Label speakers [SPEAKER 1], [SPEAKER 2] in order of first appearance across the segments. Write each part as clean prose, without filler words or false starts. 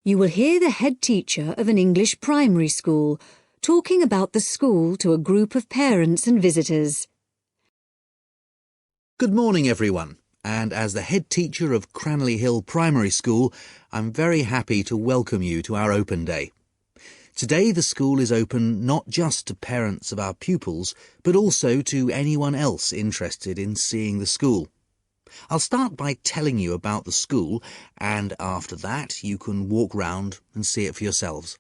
[SPEAKER 1] You will hear the head teacher of an English primary school talking about the school to a group of parents and visitors.
[SPEAKER 2] Good morning, everyone. And as the head teacher of Cranley Hill Primary School, I'm very happy to welcome you to our open day. Today the school is open not just to parents of our pupils, but also to anyone else interested in seeing the school. I'll start by telling you about the school, and after that you can walk round and see it for yourselves.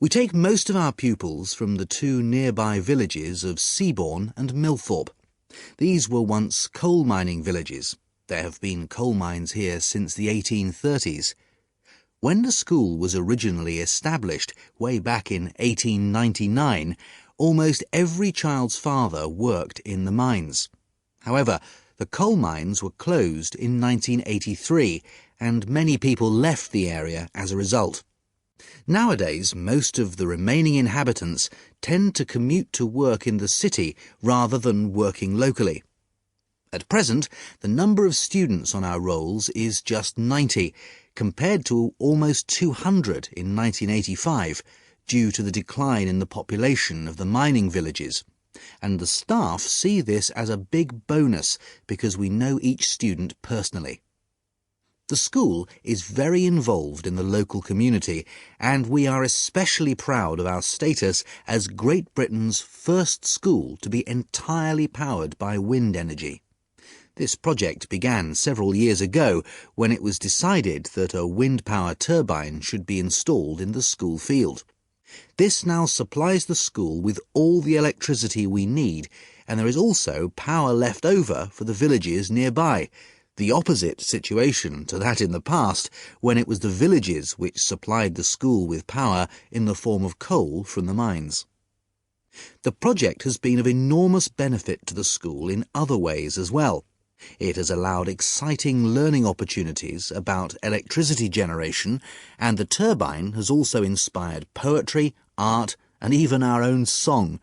[SPEAKER 2] We take most of our pupils from the two nearby villages of Seabourne and Millthorpe. These were once coal mining villages. There have been coal mines here since the 1830s. When the school was originally established, way back in 1899, almost every child's father worked in the mines. However, the coal mines were closed in 1983, and many people left the area as a result. Nowadays, most of the remaining inhabitants tend to commute to work in the city rather than working locally. At present, the number of students on our rolls is just 90, compared to almost 200 in 1985, due to the decline in the population of the mining villages. And the staff see this as a big bonus because we know each student personally. The school is very involved in the local community, and we are especially proud of our status as Great Britain's first school to be entirely powered by wind energy. This project began several years ago when it was decided that a wind power turbine should be installed in the school field. This now supplies the school with all the electricity we need, and there is also power left over for the villages nearby, the opposite situation to that in the past, when it was the villages which supplied the school with power in the form of coal from the mines. The project has been of enormous benefit to the school in other ways as well. It has allowed exciting learning opportunities about electricity generation, and the turbine has also inspired poetry, art, and even our own song.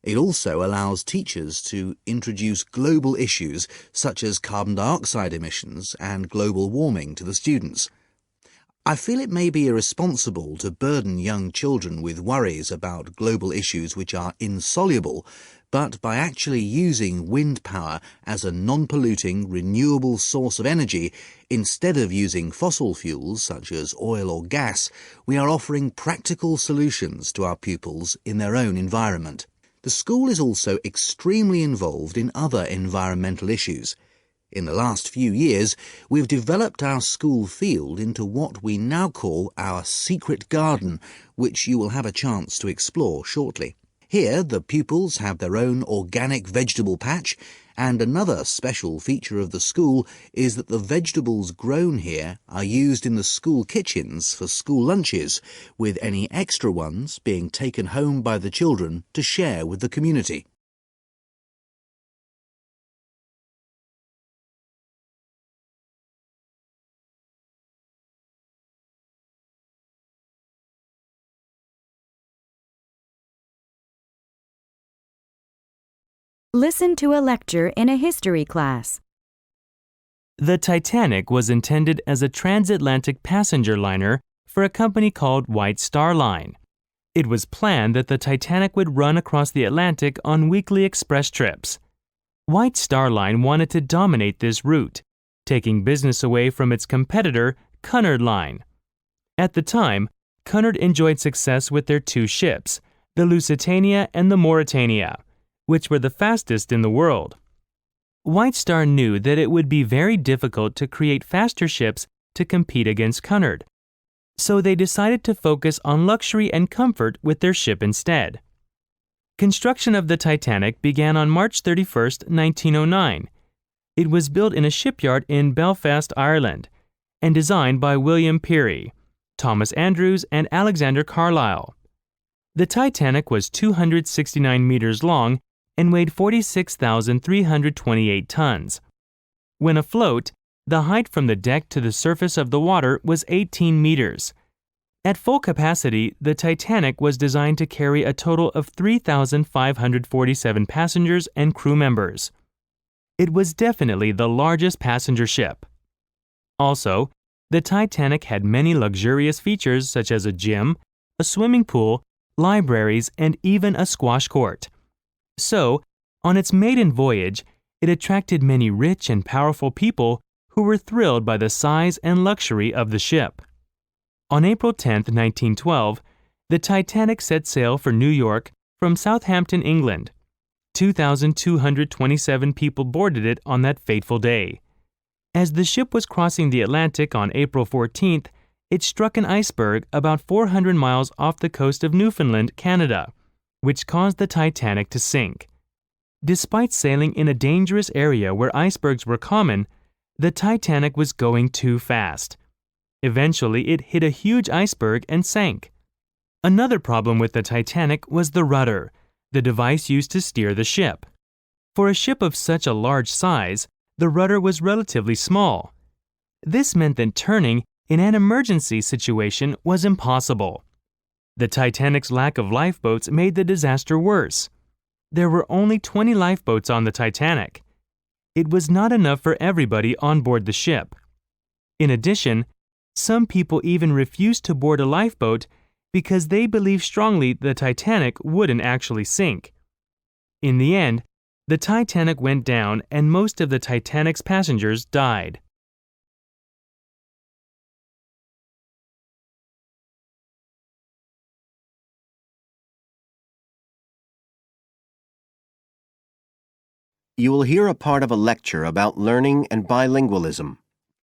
[SPEAKER 2] It also allows teachers to introduce global issues such as carbon dioxide emissions and global warming to the students. I feel it may be irresponsible to burden young children with worries about global issues which are insoluble, but by actually using wind power as a non-polluting, renewable source of energy, instead of using fossil fuels such as oil or gas, we are offering practical solutions to our pupils in their own environment. The school is also extremely involved in other environmental issues. In the last few years, we've developed our school field into what we now call our secret garden, which you will have a chance to explore shortly. Here, the pupils have their own organic vegetable patch, and another special feature of the school is that the vegetables grown here are used in the school kitchens for school lunches, with any extra ones being taken home by the children to share with the community.
[SPEAKER 3] Listen to a lecture in a history class.
[SPEAKER 4] The Titanic was intended as a transatlantic passenger liner for a company called White Star Line. It was planned that the Titanic would run across the Atlantic on weekly express trips. White Star Line wanted to dominate this route, taking business away from its competitor, Cunard Line. At the time, Cunard enjoyed success with their two ships, the Lusitania and the Mauretania, which were the fastest in the world. White Star knew that it would be very difficult to create faster ships to compete against Cunard, so they decided to focus on luxury and comfort with their ship instead. Construction of the Titanic began on March 31, 1909. It was built in a shipyard in Belfast, Ireland, and designed by William Peary, Thomas Andrews, and Alexander Carlisle. The Titanic was 269 meters long and weighed 46,328 tons. When afloat, the height from the deck to the surface of the water was 18 meters. At full capacity, the Titanic was designed to carry a total of 3,547 passengers and crew members. It was definitely the largest passenger ship. Also, the Titanic had many luxurious features such as a gym, a swimming pool, libraries, and even a squash court. So, on its maiden voyage, it attracted many rich and powerful people who were thrilled by the size and luxury of the ship. On April 10, 1912, the Titanic set sail for New York from Southampton, England. 2,227 people boarded it on that fateful day. As the ship was crossing the Atlantic on April 14th, it struck an iceberg about 400 miles off the coast of Newfoundland, Canada, which caused the Titanic to sink. Despite sailing in a dangerous area where icebergs were common, the Titanic was going too fast. Eventually, it hit a huge iceberg and sank. Another problem with the Titanic was the rudder, the device used to steer the ship. For a ship of such a large size, the rudder was relatively small. This meant that turning in an emergency situation was impossible. The Titanic's lack of lifeboats made the disaster worse. There were only 20 lifeboats on the Titanic. It was not enough for everybody on board the ship. In addition, some people even refused to board a lifeboat because they believed strongly the Titanic wouldn't actually sink. In the end, the Titanic went down and most of the Titanic's passengers died.
[SPEAKER 5] You will hear a part of a lecture about learning and bilingualism.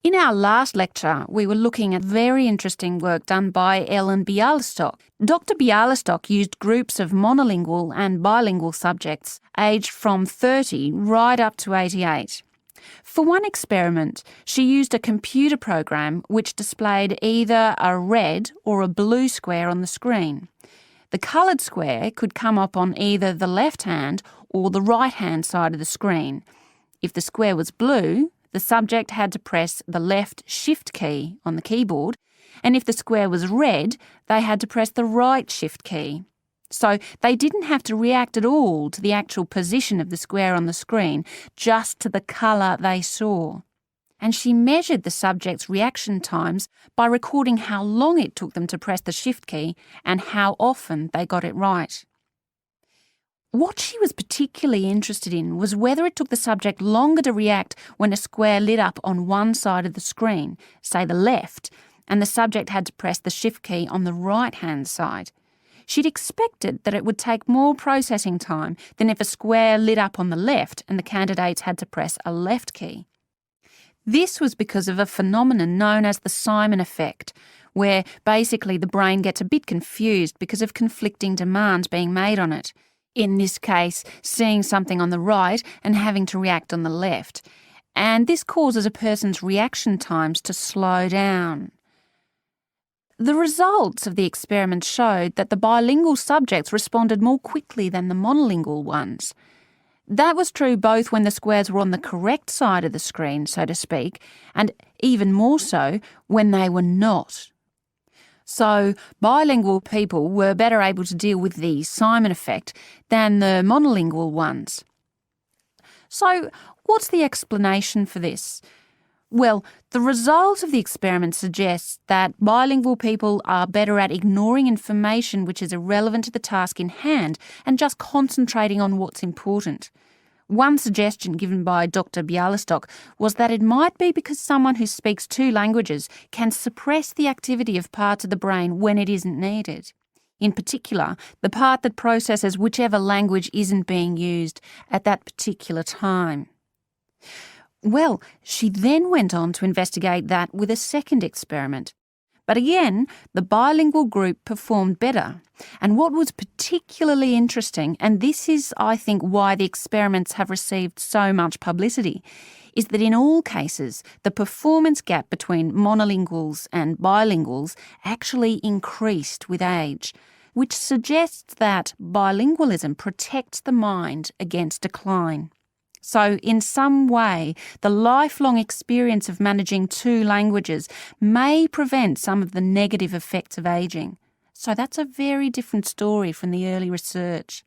[SPEAKER 6] In our last lecture, we were looking at very interesting work done by Ellen Bialystok. Dr. Bialystok used groups of monolingual and bilingual subjects aged from 30 right up to 88. For one experiment, she used a computer program which displayed either a red or a blue square on the screen. The coloured square could come up on either the left-hand or the right-hand side of the screen. If the square was blue, the subject had to press the left Shift key on the keyboard, and if the square was red, they had to press the right Shift key. So they didn't have to react at all to the actual position of the square on the screen, just to the colour they saw. And she measured the subject's reaction times by recording how long it took them to press the Shift key and how often they got it right. What she was particularly interested in was whether it took the subject longer to react when a square lit up on one side of the screen, say the left, and the subject had to press the Shift key on the right-hand side. She'd expected that it would take more processing time than if a square lit up on the left and the candidates had to press a left key. This was because of a phenomenon known as the Simon effect, where basically the brain gets a bit confused because of conflicting demands being made on it. In this case, seeing something on the right and having to react on the left. And this causes a person's reaction times to slow down. The results of the experiment showed that the bilingual subjects responded more quickly than the monolingual ones. That was true both when the squares were on the correct side of the screen, so to speak, and even more so when they were not. So bilingual people were better able to deal with the Simon effect than the monolingual ones. So what's the explanation for this? Well, the result of the experiment suggests that bilingual people are better at ignoring information which is irrelevant to the task in hand and just concentrating on what's important. One suggestion given by Dr. Bialystok was that it might be because someone who speaks two languages can suppress the activity of parts of the brain when it isn't needed. In particular, the part that processes whichever language isn't being used at that particular time. Well, she then went on to investigate that with a second experiment. But again, the bilingual group performed better. And what was particularly interesting, and this is, I think, why the experiments have received so much publicity, is that in all cases, the performance gap between monolinguals and bilinguals actually increased with age, which suggests that bilingualism protects the mind against decline. So in some way, the lifelong experience of managing two languages may prevent some of the negative effects of ageing. So that's a very different story from the early research.